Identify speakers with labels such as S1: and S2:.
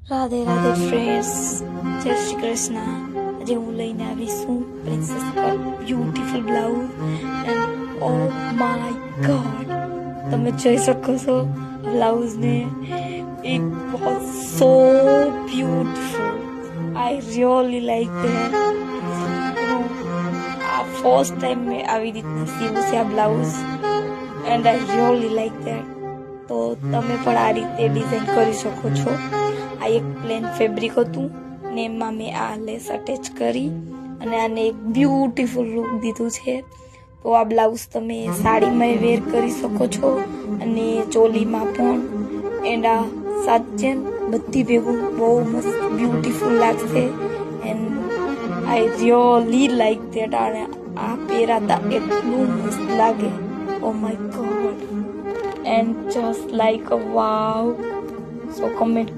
S1: Radhe Radhe friends, જય શ્રી કૃષ્ણ। આજે હું લઈને આવી છું princess cut beautiful blouse and oh my god, તમે જોઈ શકો છો બ્લાઉઝને। It was so beautiful, I really like that. આ ફર્સ્ટ ટાઈમ મેં આવી રીતના સીવું છે આ blouse and I really like that. તો તમે પણ આ રીતે ડિઝાઇન કરી શકો છો। આ એક પ્લેન ફેબ્રિક હતું ને એમાં મેં આ લેસ અટેચ કરી અને આને એક બ્યુટીફુલ લુક દીધું છે। તો આ બ્લાઉઝ તમે સાડીમાં વેર કરી શકો છો અને ચોલીમાં પણ, એન્ડ આ સાચે બધી ભેગું બહુ મસ્ત બ્યુટીફુલ લાગશે and I really like that. અને આ પહેરાતા એટલું મસ્ત લાગે, oh my God, and just like a wow. So comment